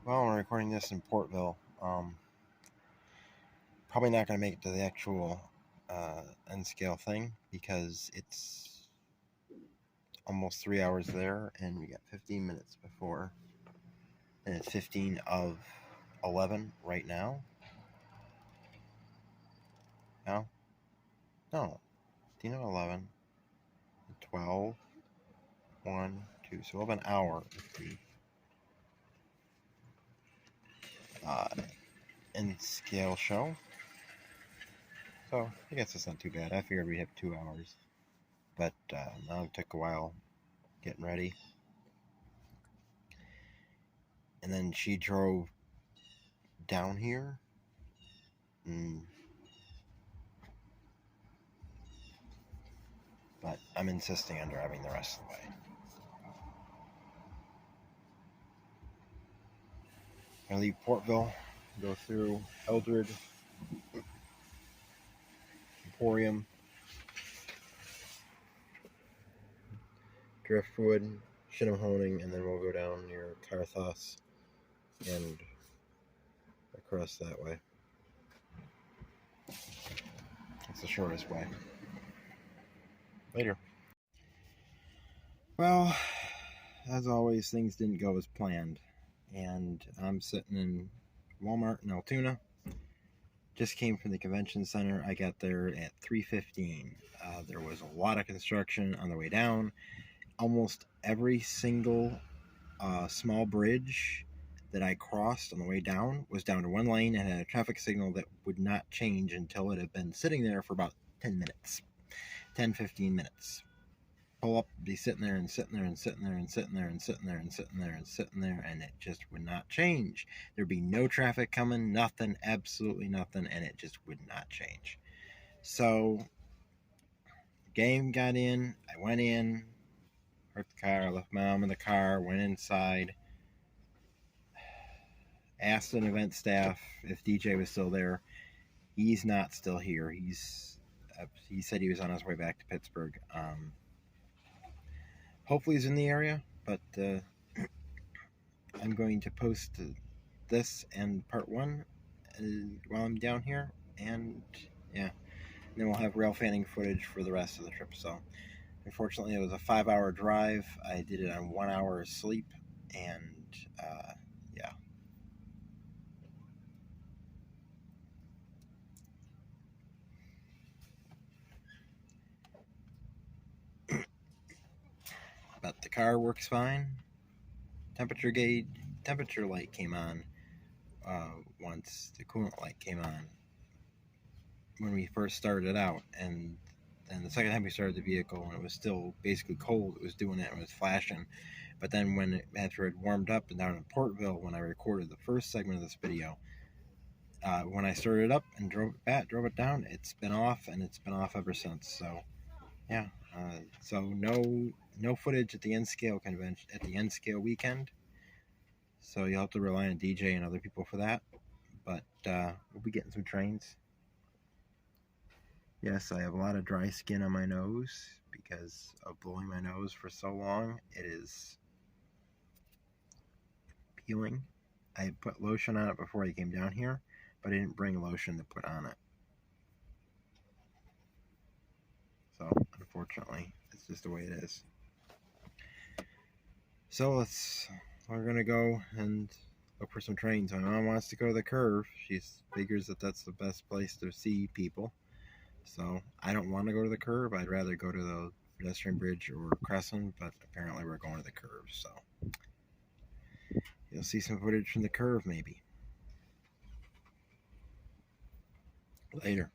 Well, I'm recording this in Portville. Probably not going to make it to the actual N scale thing because it's almost 3 hours there, and we got 15 minutes before, and it's 15 of 11 right now. No, no, 15 of 11, 12, 1, 2. So we'll have an hour with the N scale show. So I guess it's not too bad. I figured we'd have 2 hours, but now it took a while getting ready. And then she drove down here. But I'm insisting on driving the rest of the way. I leave Portville, go through Eldred, Emporium, Driftwood, Shinnehoning, and then we'll go down near Carthos and across that way. It's the shortest way. Later. Well, as always, things didn't go as planned. And I'm sitting in Walmart in Altoona. Just came from the convention center. I got there at 3:15. There was a lot of construction on the way down. Almost every single small bridge that I crossed on the way down was down to one lane and had a traffic signal that would not change until it had been sitting there for about 10 minutes, 10-15 minutes. Pull up, be sitting there and sitting there and sitting there and sitting there and sitting there and sitting there and sitting there, and it just would not change. There'd be no traffic coming, nothing, absolutely nothing, and it just would not change. So game got in, I went in, parked the car, left my mom in the car, went inside, asked an event staff if DJ was still there. He's not still here. He said he was on his way back to Pittsburgh. Hopefully he's in the area, but I'm going to post this and part one while I'm down here, and yeah, and then we'll have rail fanning footage for the rest of the trip. So unfortunately it was a 5-hour drive. I did it on 1 hour of sleep, and yeah. But the car works fine. Temperature light came on once the coolant light came on when we first started out, and then the second time we started the vehicle and it was still basically cold, it was doing it and it was flashing. But then after it warmed up and down in Portville, when I recorded the first segment of this video, when I started it up and drove it down, it's been off, and it's been off ever since. So yeah, so no footage at the N scale convention, at the N scale weekend. So you'll have to rely on DJ and other people for that. But we'll be getting some trains. Yes, I have a lot of dry skin on my nose because of blowing my nose for so long. It is peeling. I put lotion on it before I came down here, but I didn't bring lotion to put on it. So unfortunately, it's just the way it is. So we're gonna go and look for some trains. My mom wants to go to the Curve. She figures that that's the best place to see people. So I don't want to go to the Curve. I'd rather go to the pedestrian bridge or Crescent, but apparently we're going to the Curve. So you'll see some footage from the Curve maybe. Later.